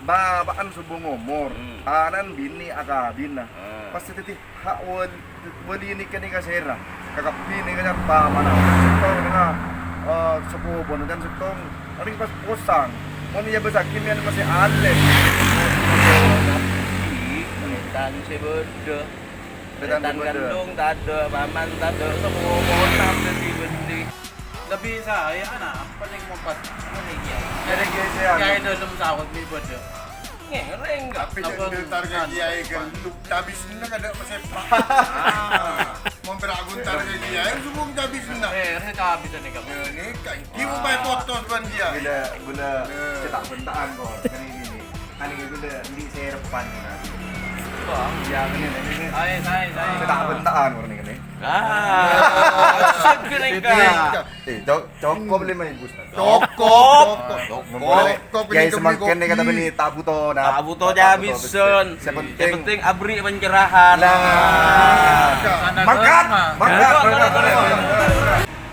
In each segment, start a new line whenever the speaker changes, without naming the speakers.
babaan subong umur, anan bini akabin na. Pasti titi haon wali ni kani kasera, kakapini ka dyan pamana. Sutong nga sukubo na dyan sutong aning pas pusang. Mo niya ba sa kimyan masih alem.
Tan si bodoh.
Betan
Tan kandung tak ada, paman tak ada, semua orang bendi-bendi.
Gak bisa, ya anak, paling mempat
Kaya siya.
Kaya dalam sawat ni bodoh.
Ngereng enggak?
Tapi jangan getar ke kiai geluk habis na kada masepa. Mau beraguntar ke kiai semua habis na.
Saya kehabisan nih kamu.
Ni kai kiu bai foto ban dia.
Gula cetak bentaan kok. Ini. Ani gula di serepan na.
Bang,
Yang ini.
Saya.
Cetak bentaan orang ini.
Segini ka.
Cukup 5,000.
Cukup.
Guys, semakin nih kata bini tak butuh
Tak butuh habisun. Yang penting abri pencerahan.
Mangkat.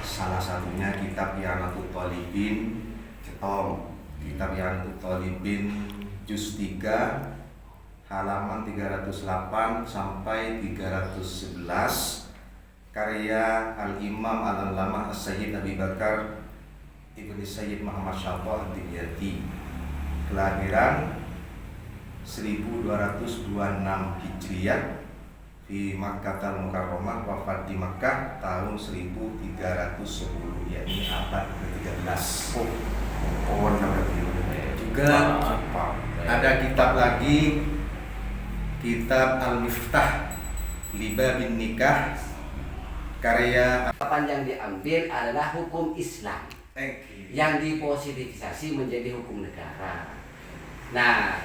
Salah satunya kitab Yanatul Thalibin, Cetong, kitab Yanatul Thalibin juz 3 halaman 308 sampai 311 karya Al-Imam Al-Allamah As-Sayyid Abi Bakar Ibn Sayyid Muhammad Syabah Dimyati, kelahiran 1226 Hijriah di Makkah Al-Mukarramah, wafat di Makkah tahun 1310, yakni abad ke-13. Juga ada kitab lagi, kitab Al-Miftah Libabin Nikah karya
Tahapan yang diambil adalah hukum Islam yang dipositifisasi menjadi hukum negara. Nah,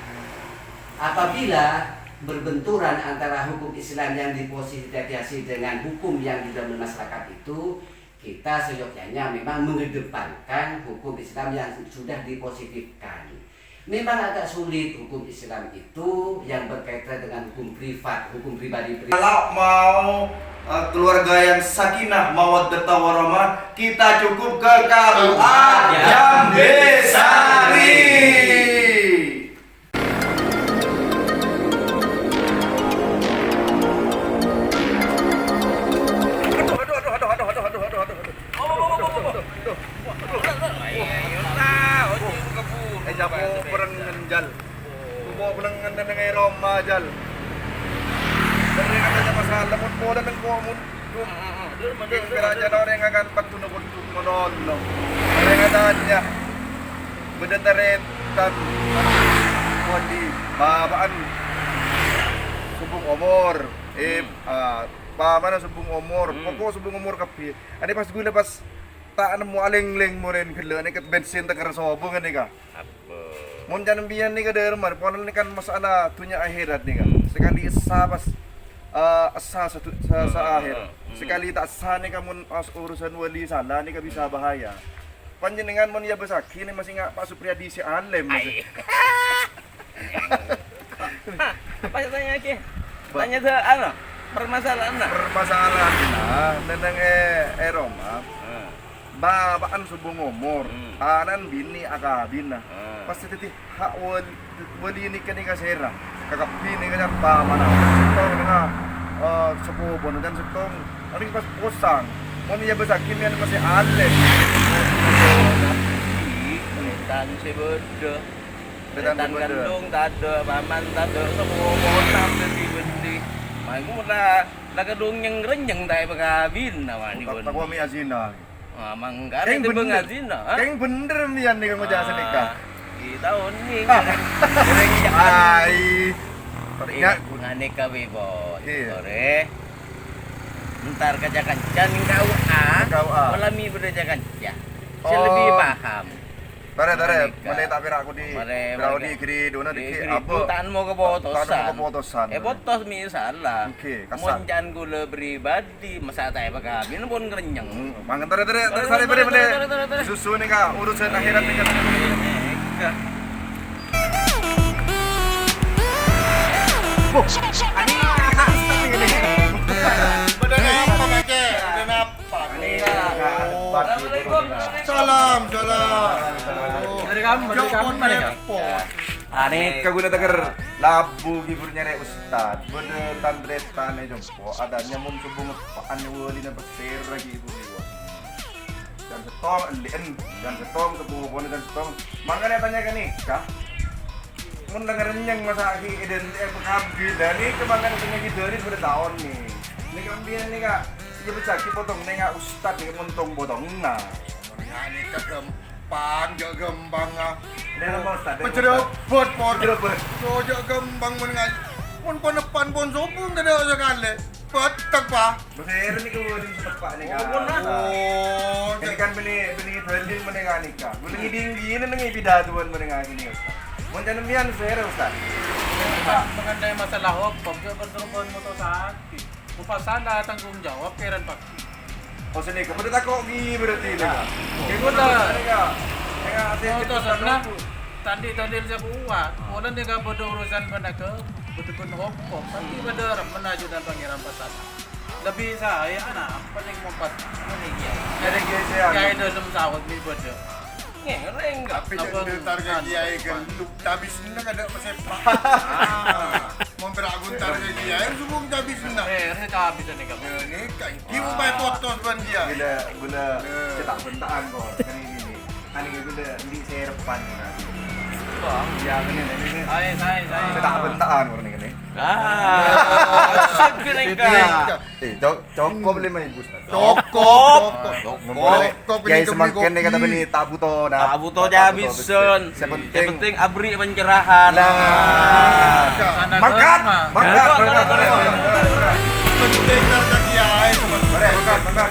apabila berbenturan antara hukum Islam yang dipositifisasi dengan hukum yang di dalam masyarakat itu, kita seyogyanya memang mengedepankan hukum Islam yang sudah dipositifkan. Memang agak sulit hukum Islam itu yang berkaitan dengan hukum privat, hukum pribadi.
Kalau mau keluarga yang sakinah mawaddah warahmah, kita cukup ke KUA Jambe Sari. Japo perang ngenjal. Kubo perang ngendan ngay Roma jal. Dari katanya masalah mun moda ng komun. Mungkin kerajaan orang yang akan patunukun monon no. Dari katanya bedetaretan wadi babaan subung umur mana subung umur pokok subung umur kapi ani pas gue lepas tak nemu aling-ling mo rin kala ni kat bensin ta karasobong ani ka mun jangan biyan ni ka derman ponan ni kan masalah tunya akhirat ni ka sekali sa pas asa sa akhir sekali tak sa ni ka mun pas urusan wali salah ni ka bisa bahaya panjenengan mun ya besaki ni masih ngak Pak Supriyadi si alem
Apa tanya ke? Tanya ke ano? Permasalahan na.
Permasalahan tentang Roma. Babaan subong umur, anan bini akabin na. Pasti titi haon wali ni kani kasera, kakapini ka dyan pamana. Sutong nga sukubo na dyan sutong aning pas pusang. Mo niya ba sa kimyan masih alem.
Tan si bodoh.
Betan
Tan kandung tak ada, paman tak ada, semua orang bendi-bendi. Mai mo na nakadung yang renyeng tayo pagkabin naman ni
Tak ko mi azina.
Mangga itu bengazin ha.
Keng bener mian ni kang majasan nikah.
Kita uning.
Ay.
Ingat ngane ka bebo.
Iya.
Sore. Ntar kaca kancan KUA.
KUA.
Malami berja kanca. Saya lebih paham.
Tare, mali tak pira aku di berau di kiri dona di apa?
Tan mau keputusan.
Keputusan.
Botos misalnya.
Oke, kasar.
Monjan gula pribadi, masa tayo pagkabin pun kerenyeng.
Mangan tare balik. Susu ni ka urusan akhirat ni ka. Ani
Badan apa pakai? Badan apa?
Assalamualaikum.
Salam.
Dari kamu mana ya?
Aneh.
Kaguna tagar labu giburnya re ustad. Bode tandretan e jompo adanya mun subung paan wali na baser lagi ibu ni. Dan setong lien dan setong sepuh dan setong. Makanya tanya kan nikah. Mun dengerin yang masa iden pengabdi dan ini kemangan punya gitu ini sudah tahun nih. Ini kambian nih kak. Iya bisa potong nih kak ustad nih montong potong nah.
Ini kegempang, jauh gembang ah.
Ini apa ustad?
Pencerebut pon.
Pencerebut.
Jauh gembang menengah. Pon depan pon sobung tidak sekali. Petak pak.
Besar nih kemudian setepak nih kak.
Oh,
Ini kan benih trending menengah nikah. Gue lagi tinggi ini nengi pidatuan menengah ini ustad. Mau jangan bian saya ustad.
Mengenai masalah hukum, dia berkorban motor sakit. Mupasana tanggung jawab keren pak.
Oh sini kemudian tak kok gi berarti nih kak.
Ikut lah.
Nih
Motor sana. Tandi saya buat. Orang dia gak bodoh urusan pada ke betul hukum. Tapi benar menaju dan pangeran pasal. Lebih saya anak paling mempat ini ya.
Ada geser.
Kayak dalam sawat ni bodoh.
Ngereng enggak.
tapi yang targa kiai geluk habis nang ada sepak. Mau beragun targa kiai subung habis nang.
Saya habis ni kamu.
Ini kan kiu bay foto ban dia.
Gula cetak bentaan kok. Kan ini. Ani gula di serpan kan.
Bang.
Ya ini.
Saya.
Cetak bentaan kok ini.
Sip kene ka.
Cukup 5.000 ustad.
Cukup.
Kiai semakin nih kata beni tabu to nah.
Abu to habisen.
Yang
Yang penting abri pencerahan.
Nah. Mangkat.
Penting targa kiai teman.
Mangkat.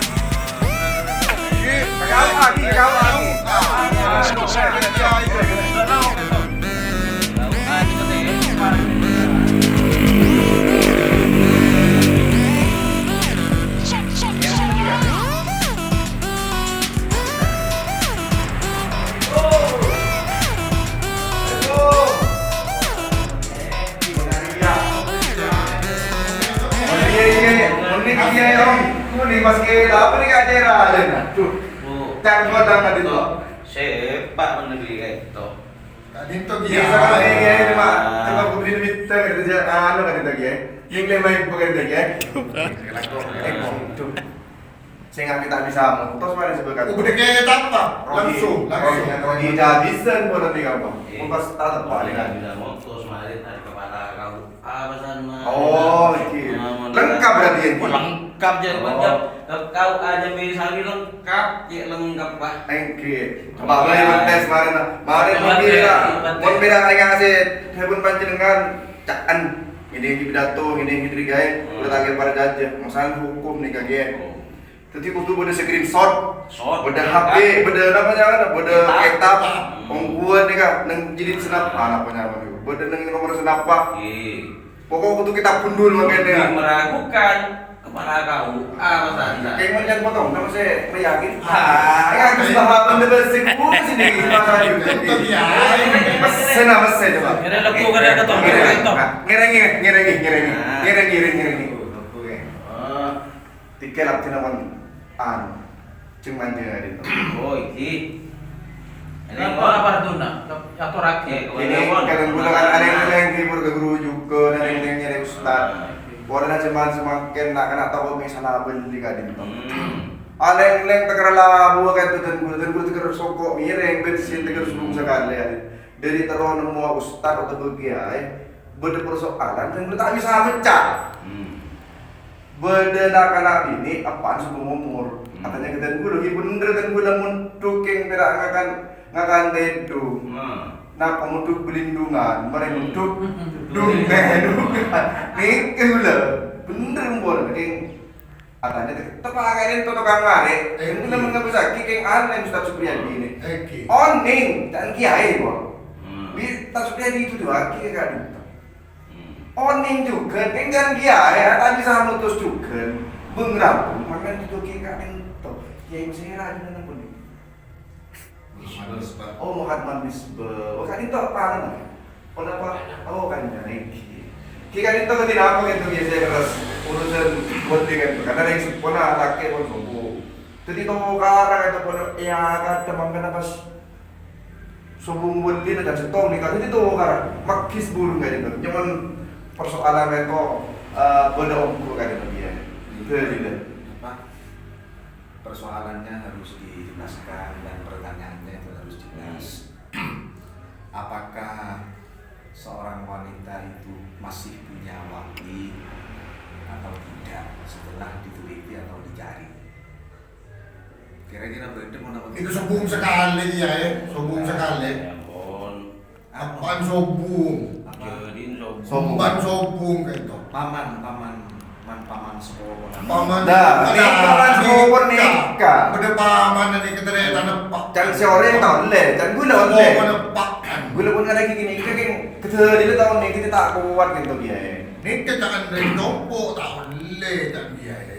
Kau lagi. Iya, Om. Ini mas kita apa nih kak Jera ada? Tuh. Cang kodang tadi tuh.
Sepak menegli kayak itu.
Dito
Iya, sama ini cuma aku beli minta kerja anu kan itu ya. Yang lima ibu kerja ya. Saya nggak kita bisa motos mana sebelah.
udah kayak apa? Langsung.
Di habisan pun nanti kamu. Pas tatap paling kan.
Tidak mau terus mari tarik kepala kau. Apa sana?
Oh, gitu. Lengkap berarti ya.
Lengkap jadi macam kau aja misalnya lengkap, ya lengkap pak.
Thank you. Coba yang tes kemarin. Mau beda kayak ngasih. Hebun panjenengan cakan. Ini pidato, ini gaya. Udah terakhir pada jajah. Masalah hukum nih kagak. Jadi kudu beda screenshot, beda HP, beda namanya kan, beda kitab, pengguan nih kak, neng jilid senap, apa namanya, beda neng nomor senap pak. Pokok kudu kita pundul makanya.
Meragukan kepala kau, apa saja.
Kayak mau jangan potong, nama saya meyakin. Ya aku sudah hafal deh bersih, sini masalah juga. Pesen apa saya coba? Ngereng. Tiga lap tenawan cuman dia itu.
Oh iki.
Kenapa apa itu nak? Atau rakyat?
Ini kadang bulan kan ada yang timur ke guru juga, ada yang nyari ustad. Orang cuman semakin nak kena tahu misalnya beli kadin tu. Ada yang tegar labu kayak tu dan guru tegar sokok miring bensin tegar sebelum sekali. Dari terus nemu ustad atau bagian, beda persoalan dan tak bisa pecah. Beda nak kena ini apaan sebelum umur. Katanya kita guru lagi bener dan gula muntuking perak ngakan tedu. Nah pemuduk pelindungan, mereka muduk dungan. Nih gula bener umur. Katanya tepak kayak itu tukang ngarik. Ini namun nggak bisa kicking aneh Ustaz Supriyadi ini. Oning dan kiai kok. Ustaz Supriyadi itu dua kiai kan. Oning juga, kan kiai tadi sama mutus juga. Mengrampung, makan itu kiai kan itu. Kiai masih rajin dan pun. Oh Muhammad Misbah. Oh kan itu apa kan? Kenapa? Oh kan jadi. Kiai kan itu ketika apa gitu biasa keras urusan buat dengan karena yang sempurna laki pun sembuh. Jadi itu karang itu pun ya kan teman pas sobung wali na kan setong ni kan itu kan makis burung kan itu. Cuman persoalan itu beda omku kan itu dia. Itu dia.
Apa? Persoalannya harus dijelaskan dan pertanyaannya itu harus jelas. Apakah seorang wanita itu masih punya wali atau tidak setelah diteliti atau dicari? Kira-kira berdem mau apa?
Itu sombong sekali dia ya, sombong sekali.
Ya ampun.
Apaan sombong?
Jadi
Sombong sombong kayak itu.
Paman sekolah.
Paman.
Dah, ini paman sekolah nikah.
Pada paman nanti kita lihat nepak.
Jangan seorang yang tahu le, jangan gula
Oh,
le.
nepak kan.
Gula pun ada gini, kita kan kita dia tahun ni kita tak kuat gitu dia.
Ini kita kan dari tompo tak boleh tak dia ya.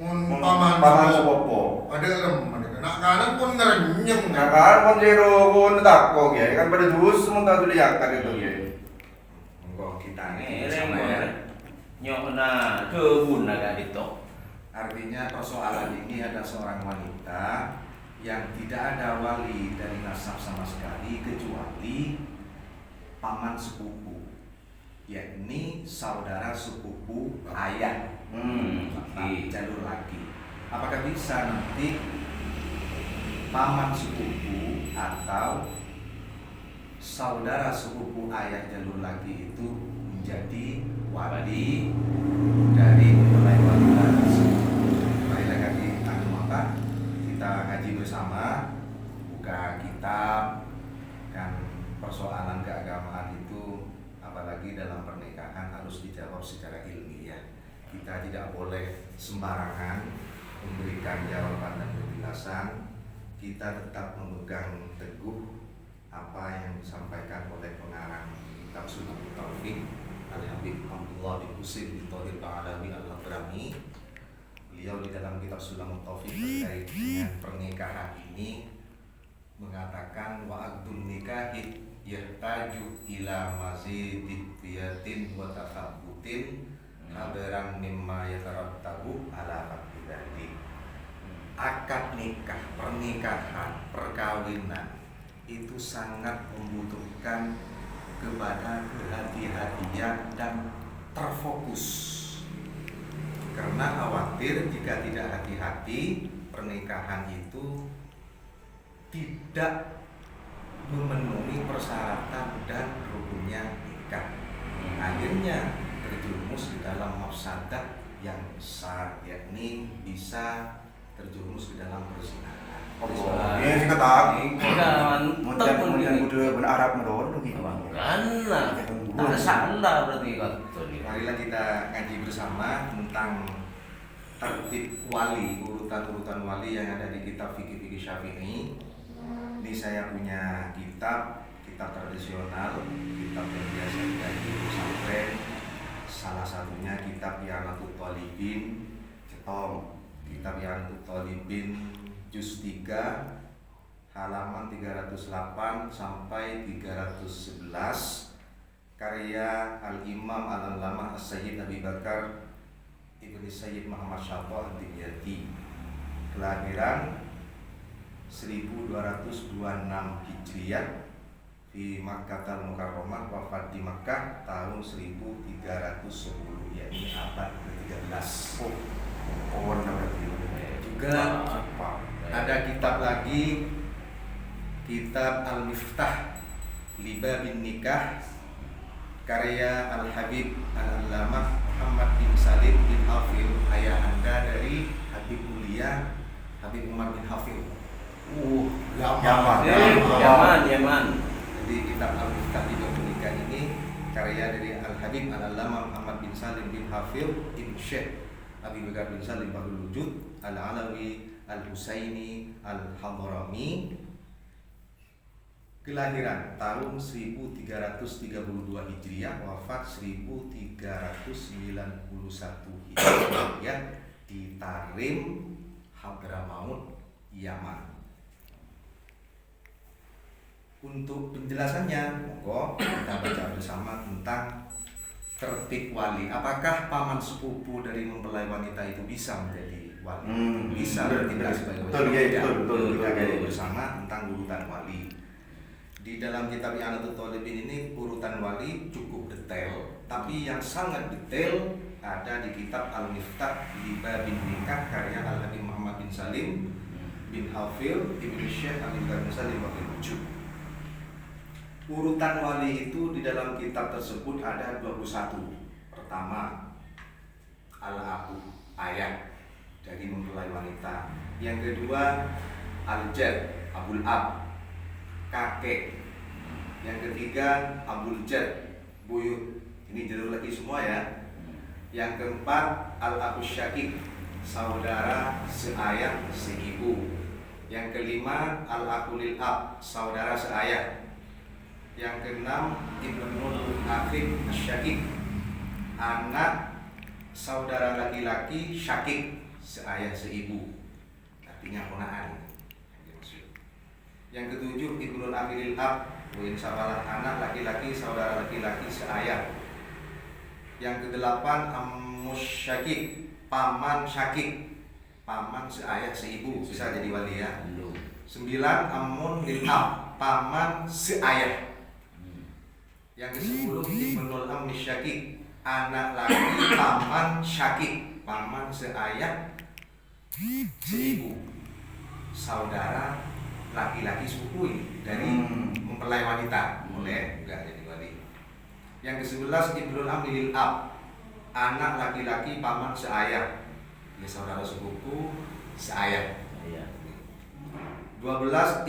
Paman
sepopo.
Ada lem, ada nak kanan pun ngerenyem kan.
Kan pun jero pun tak kok ya, kan pada dus sementara tu dia akan itu ya.
Enggak kita
ini
sama ya.
nyokna kebun agak itu.
Artinya persoalan ini ada seorang wanita yang tidak ada wali dari nasab sama sekali kecuali paman sepupu, yakni saudara sepupu ayah. Jalur lagi. Apakah bisa nanti paman sepupu atau saudara sepupu ayah jalur lagi itu menjadi wali dari mempelai wanita tersebut? Marilah kami kita ngaji bersama, buka kitab. Kan persoalan keagamaan itu apalagi dalam pernikahan harus dijawab secara ilmiah. Kita tidak boleh sembarangan memberikan jawaban dan penjelasan. Kita tetap memegang teguh apa yang disampaikan oleh pengarang kitab Sulamut Taufik Al-Habib Abdullah bin Husin bin Thahir Ba'alawi Al-Hadrami. Beliau di dalam kitab Sulamut Taufik terkait dengan pernikahan ini mengatakan wa aqdun nikahi yahtaju ila mazidid biyatin wa tathabbutin habaran mimma yatarattabu ala fardhi. Akad nikah, pernikahan, perkawinan itu sangat membutuhkan kepada kehati-hatian dan terfokus. Karena khawatir jika tidak hati-hati, pernikahan itu tidak memenuhi persyaratan dan rukunnya nikah. Akhirnya terjerumus di dalam mafsadah yang besar, yakni bisa terjerumus di dalam perzinahan.
Ini kita tak.
Mantap pun
Mungkin udah berarab menurut gitu.
Karena tak salah berarti kata dia.
Marilah kita ngaji bersama tentang tertib wali, urutan-urutan wali yang ada di kitab fikih-fikih Syafi'i. Ini saya punya kitab tradisional, kitab yang biasa dikaji pesantren. Salah satunya kitab Ya'natut Thalibin, cetong. Kitab Ya'natut Thalibin juz 3 halaman 308 sampai 311, karya Al-Imam Al-Allamah As-Sayyid Abi Bakar Ibn Sayyid Muhammad Syafah Ad-Dimyati, kelahiran 1226 Hijriah di Makkah Al-Mukarramah, wafat di Makkah tahun 1310, yakni abad ke-13. Juga ada kitab lagi, kitab Al-Miftah Libabin Nikah, karya Al-Habib Al-Allamah Muhammad bin Salim bin Hafil, ayahanda dari Habib Mulia Habib Umar bin Hafil.
Yaman.
Jadi kitab Al-Miftah Libabin Nikah ini karya dari Al-Habib Al-Allamah Muhammad bin Salim bin Hafil ibn Syekh Abi Bakar bin Salim Bahrul Wujud Al-Alawi Al-Husaini Al-Hadrami, kelahiran tahun 1332 Hijriah, wafat 1391 Hijriah di Tarim, Hadramaut, Yaman. Untuk penjelasannya, monggo kita baca bersama tentang tertib wali. Apakah paman sepupu dari mempelai wanita itu bisa menjadi wali. Bisa bertindak sebagai
Betul,
wali.
ya, betul.
Kita kaji bersama tentang urutan wali. Di dalam kitab I'anatul Talibin ini urutan wali cukup detail, tapi yang sangat detail ada di kitab Al-Miftah di Babin Nikah karya Al-Habib Muhammad bin Salim bin Hafil Ibn Syekh Al-Ibn Salim Wahid Wujud. Urutan wali itu di dalam kitab tersebut ada 21. Pertama, Al-Abu, ayah, jadi mempelai wanita. Yang kedua, Al-Jad, Abul Ab, kakek. Yang ketiga, Abul Jad, buyut. Ini jadul lagi semua ya. Yang keempat, Al-Abu Syakik, saudara seayah seibu. Yang kelima, Al-Aqulil Ab, saudara seayah. Yang keenam, Ibnul Afif Syakik, anak saudara laki-laki Syakik, seayah seibu. Artinya ponaan. Yang ketujuh, Ibnul Afilil Ab, saudara anak laki-laki saudara laki-laki seayah. Yang kedelapan, Ammus Syakik, paman Syakik, paman seayah seibu, bisa jadi wali ya. 9, Amun lil Ab, paman seayah. Yang ke-10, Ibnul Ammi Syakik, anak laki paman Syakik, paman seayah seibu, saudara laki-laki sepupu dari mempelai wanita, boleh enggak jadi wali. Yang ke-11, Ibnul Ammi lil Ab, anak laki-laki paman seayah, ya saudara sepupu seayah. 12,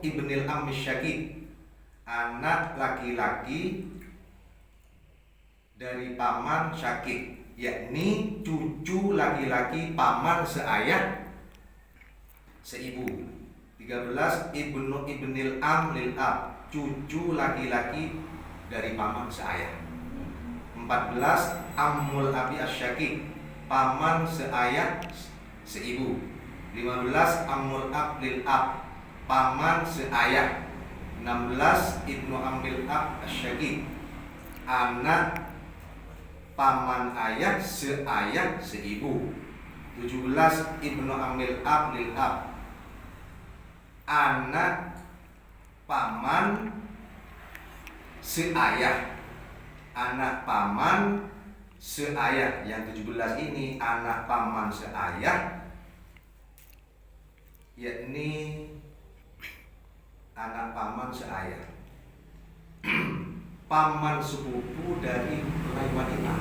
Ibnil Ammi Syakik, anak laki-laki dari paman Syakik, yakni cucu laki-laki paman seayah seibu. 13, Ibnil Am lil Ab, cucu laki-laki dari paman seayah. 14, Ammul Abi Asyakik, paman seayah seibu. 15, Ammul Ab lil Ab, paman seayah. 16, Ibnu Ambil Ab Asyakik, anak paman ayah seayah seibu. 17, Ibnu Ambil Ab lil Ab, anak paman seayah, anak paman seayah. Yang 17 ini anak paman seayah, yakni anak paman seayah, paman sepupu dari mempelai wanita.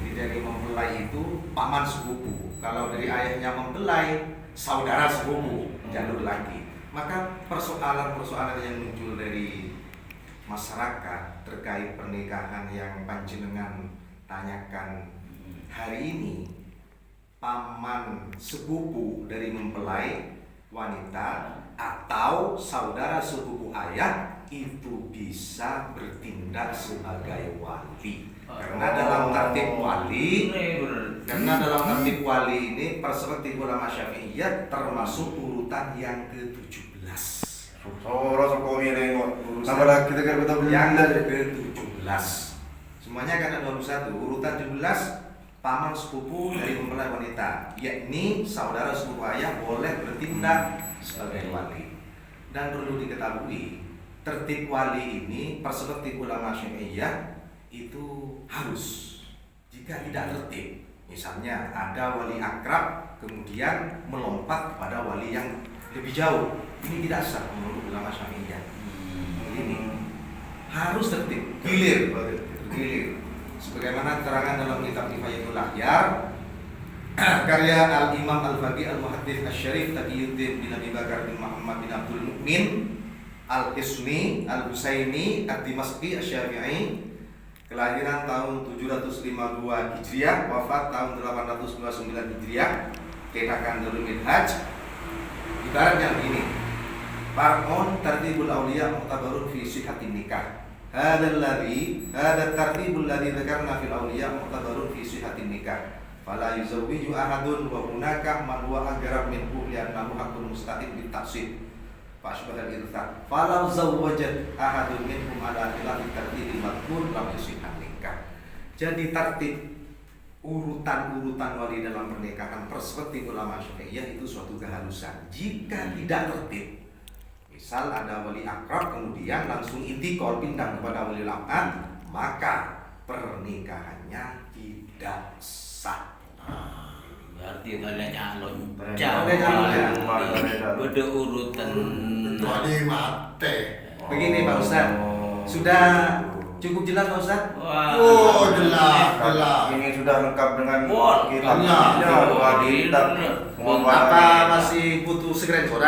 Jadi dari mempelai itu paman sepupu. Kalau dari ayahnya mempelai, saudara sepupu, jalur lagi. Maka persoalan-persoalan yang muncul dari masyarakat terkait pernikahan yang panjenengan tanyakan hari ini, paman sepupu dari mempelai wanita atau saudara sepupu ayah itu bisa bertindak sebagai wali. Karena dalam tertib wali, ini perspektif ulama Syafi'iyah termasuk urutan yang ke-17.
Rasa kau nengok. Tambah lagi kita betul
Yang ke-17. Semuanya kan ada 21. Urutan 17, paman sepupu dari mempelai wanita, yakni saudara sepupu ayah boleh bertindak sebagai wali. Dan perlu diketahui, tertib wali ini perspektif ulama Syafi'iyah itu harus. Jika tidak tertib, misalnya ada wali akrab kemudian melompat kepada wali yang lebih jauh, ini tidak sah menurut ulama Syafi'iyah. Ini harus tertib, gilir. Sebagaimana keterangan dalam kitab Kifayatul Akhyar karya Al-Imam Al-Faqih Al-Muhaddits Asy-Syarif Taqiyuddin bin Abi Bakar bin Muhammad bin Abdul Mukmin Al-Ismi Al-Husaini Ad-Dimashqi Asy-Syafi'i, kelahiran tahun 752 Hijriah, wafat tahun 829 Hijriah, cetakan Darul Minhaj. Ibaratnya begini, Far'un tartibul awliya mu'tabarun fi sihhatin nikah. Hada tartibul ladzi dzakarna fil awliya mu'tabarun fi sihhatin nikah. Fala yuzawwiju ahadun wa hunaka man huwa agrab minhu li'annahu haqqun mustaqim bit taqsid. Fashbahal irtha. Falau zawwajat ahadun minhum ala khilafi tartibil madhkur lam yusihhan nikah. Jadi tertib urutan-urutan wali dalam pernikahan perspektif ulama Syafi'iyah itu suatu kehalusan. Jika tidak tertib, misal ada wali akrab kemudian langsung intikal pindah kepada wali abad, maka pernikahannya tidak sah.
Berarti ada calon
Calon.
beda urutan.
Wali mate.
Begini Pak Ustadz, sudah cukup jelas Pak Ustadz?
Oh, jelas.
Ini sudah lengkap dengan
Wah,
kitabnya, kitab.
Apa masih butuh screenshot?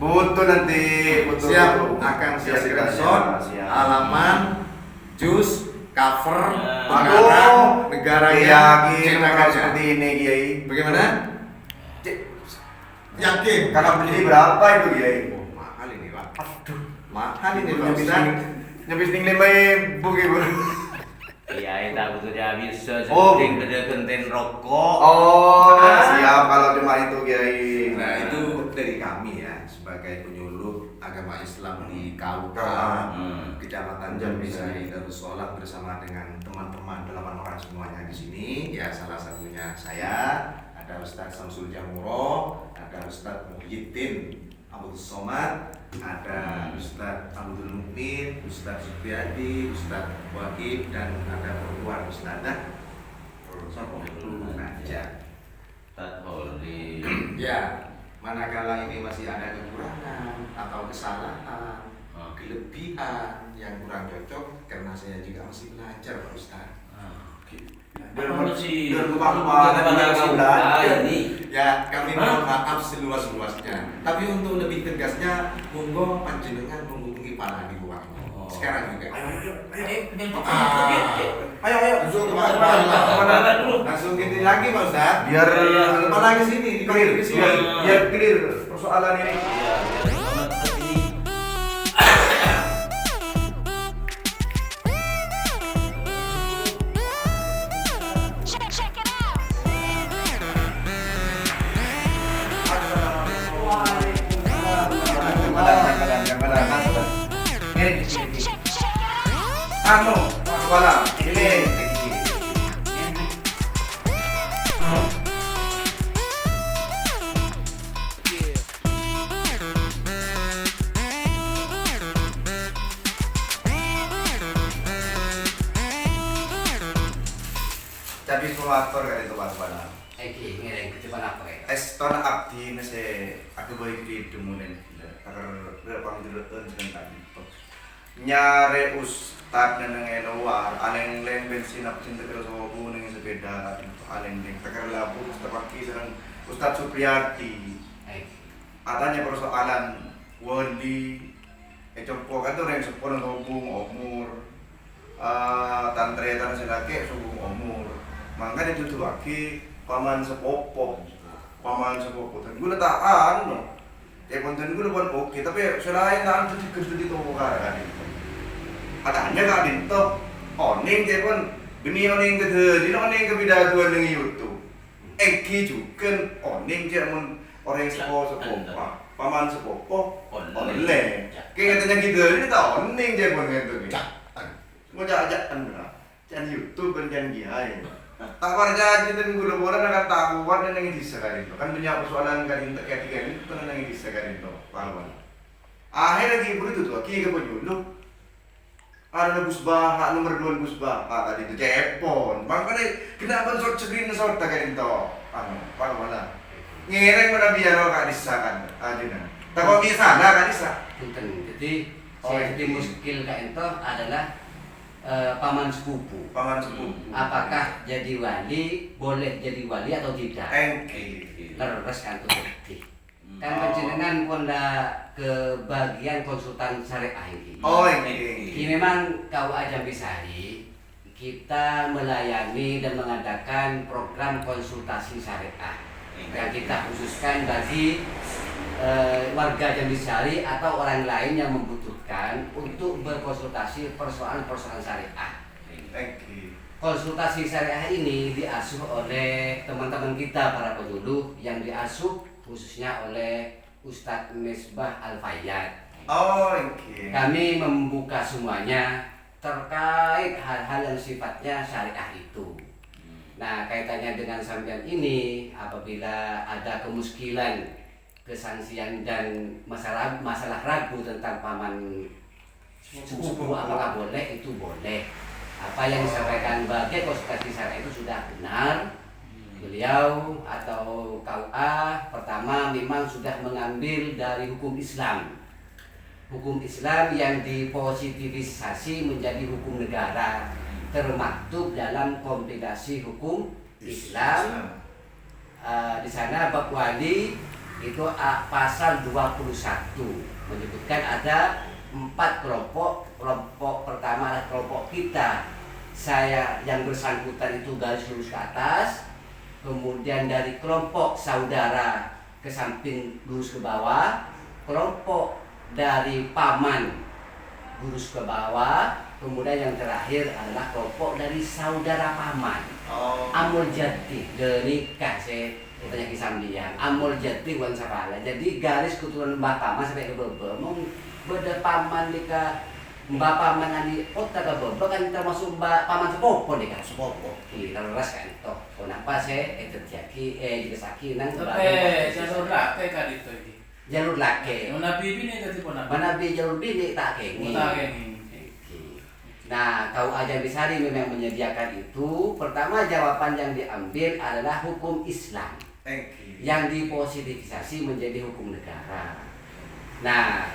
Butuh nanti, butuh.
Siap, akan saya screenshot
Siap.
halaman, jus, cover,
Ya.
pengarang, negaranya,
Yakin kalau
cetakannya.
seperti ini Kiai.
Bagaimana?
Yakin.
Kakak beli berapa itu Kiai?
Oh, mahal ini Pak. Aduh, mahal ini Pak
Nyebis
Ustadz.
nyebis ning 5.000 Kiai.
Iya, tak betul dia bisa
Oh.
penting beda konten rokok.
Oh, siap kalau cuma itu Kiai.
Nah, itu dari kami ya sebagai penyuluh agama Islam di Kauka, Kecamatan Jambisari Darussalam bersama dengan teman-teman 8 orang semuanya di sini. Ya, salah satunya saya, ada Ustadz Samsul Jamuro, ada Ustadz Muhyiddin Abdul Somad, ada Ustadz Abdul Mukmin, Ustadz Supriyadi, Ustadz Wahid, dan ada perempuan Ustadzah Naja.
Tak boleh.
Ya, manakala ini masih ada kekurangan atau kesalahan, kelebihan yang kurang cocok, karena saya juga masih belajar Pak Ustadz.
Biar lupa-lupa
ini.
Ya, kami mohon maaf seluas-luasnya. Tapi untuk lebih tegasnya, monggo panjenengan menghubungi Pak Adi Buwangi. Sekarang juga.
Ayo.
Langsung gini lagi Pak Ustadz.
Biar
kepala ke sini,
clear,
ke sini.
biar clear persoalan ini. Anu, kepala, ini. Jadi promotor kan itu Pak Kepala.
Ngereng kecepan apa ya?
Estona abdi nase aku baik di demunen agar berpang duluan sebentar itu. Nyare ustad nang luar, aleng leng bensin aku cinta terus aku nang sepeda aleng leng takar labu terpaki sareng Ustad Supriyadi. Atanya persoalan wali copo kan tuh yang sepuluh hubung umur tantre tanah sedake hubung umur. Mangga itu tuh lagi paman sepopo dan gue letaan no ya konten gue lepan oke tapi selain taan tuh di toko kan katanya gak dintok oning kayak pun gini oning ke di oning ke bidatuan dengan YouTube eki juga oning kayak pun orang sepopo paman sepopo oleh kayak katanya gitu ini tak oning kayak pun gitu mau jajan jangan YouTube kan jangan giai tak warga dan gula bola nak tahu warna yang disagarin itu kan punya persoalan kan itu ketika itu kan yang disagarin itu pahlawan akhir lagi begitu tuh kiki ke penyuluh ada busbah nomor 2 busbah tadi itu cepon makanya kenapa short screen short tak kan itu pahlawan ngereng mana biar kak disakan aja tak kok misalnya kak disak
Jadi jadi muskil kak itu adalah paman sepupu. Apakah jadi wali boleh jadi wali atau tidak? Leres kan tuh bukti. Kan panjenengan ponda ke bagian konsultan syariah ini. Ini memang KUA Jambisari kita melayani dan mengadakan program konsultasi syariah yang kita khususkan bagi warga Jambisari atau orang lain yang membutuhkan untuk berkonsultasi persoalan-persoalan syariah. Konsultasi syariah ini diasuh oleh teman-teman kita para penyuluh yang diasuh khususnya oleh Ustadz Misbah Al-Fayyad. Kami membuka semuanya terkait hal-hal yang sifatnya syariah itu. Nah, kaitannya dengan sampean ini, apabila ada kemuskilan, kesangsian dan masalah ragu tentang paman sepupu apakah boleh, itu boleh. Apa yang disampaikan sebagai konsultasi syariah itu sudah benar. Beliau atau KUA pertama memang sudah mengambil dari hukum Islam. Hukum Islam yang dipositifisasi menjadi hukum negara, termaktub dalam kompilasi hukum Islam. Di sana bab wali itu pasal 21 menyebutkan ada 4 kelompok. Kelompok pertama adalah kelompok kita, saya yang bersangkutan itu garis lurus ke atas, kemudian dari kelompok saudara ke samping lurus ke bawah, kelompok dari paman lurus ke bawah, kemudian yang terakhir adalah kelompok dari saudara paman. Amul jati denikah saya tanya kisambian amul jati wan sapala. Jadi garis keturunan mbak paman sampai ke bebe mau beda paman dika mbak paman adi kota ke bebe kan termasuk mbak paman sepopo dika sepopo. Iya leras kan itu. Kenapa saya terjadi juga sakit nang
jalur laki kan itu ini.
Jalur laki.
Mana bibi nih tadi pun
Mana bi jalur bini tak kengi. Nah, kau aja Bisari memang menyediakan itu. Pertama jawaban yang diambil adalah hukum Islam yang dipositifisasi menjadi hukum negara. Nah,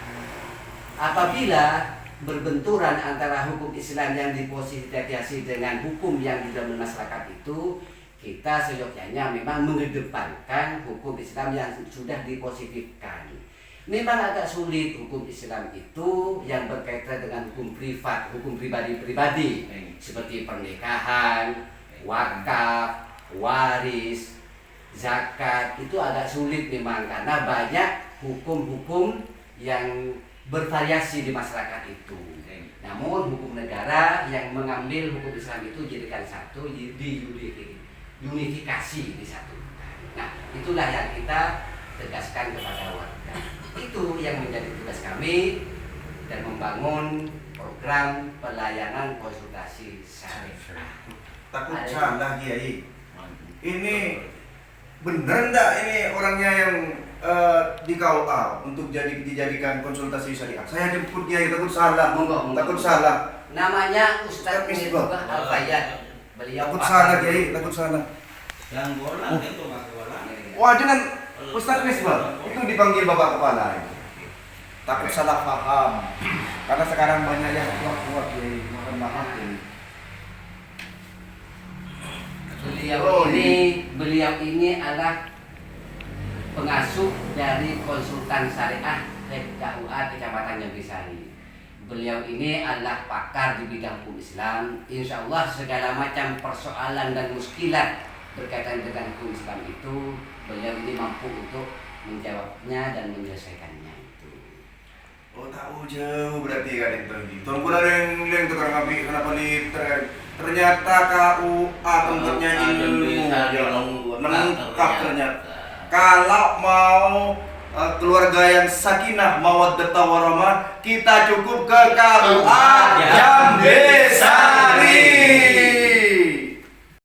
apabila berbenturan antara hukum Islam yang dipositifisasi dengan hukum yang di dalam masyarakat itu, kita seyogyanya memang mengedepankan hukum Islam yang sudah dipositifkan. Memang agak sulit hukum Islam itu yang berkaitan dengan hukum privat, hukum pribadi-pribadi seperti pernikahan, wakaf, waris, zakat itu agak sulit memang karena banyak hukum-hukum yang bervariasi di masyarakat itu. Namun hukum negara yang mengambil hukum Islam itu jadikan satu, diunifikasi di satu. Nah, itulah yang kita tegaskan kepada warga. Itu yang menjadi tugas kami dan membangun program pelayanan konsultasi syariah.
Takut salah Kiai. Ini bener enggak ini orangnya yang di KUA untuk dijadikan konsultasi syariah? Saya jemput Kiai, takut salah. Takut salah.
Namanya Ustaz Misbah Al-Fayyad. Beliau
Takut salah Kiai, takut salah.
Yang bola itu mas bola.
Wah, jangan Ustaz Misbah itu dipanggil Bapak Kepala. Takut salah paham. Karena sekarang banyak yang kuat-kuat Kiai, mohon maaf Kiai.
Beliau ini adalah pengasuh dari konsultan syariah KUA Kecamatan Nyagisari. Beliau ini adalah pakar di bidang hukum Islam. Insya Allah segala macam persoalan dan muskilat berkaitan dengan hukum Islam itu beliau ini mampu untuk menjawabnya dan menyelesaikannya itu.
Oh, tahu jauh berarti kan itu. Tuan pun ada yang tukang ngambil kenapa ternyata KUA tempatnya ilmu lengkap ternyata. Kalau mau keluarga yang sakinah mawaddah warahmah, kita cukup ke KUA Jambesari.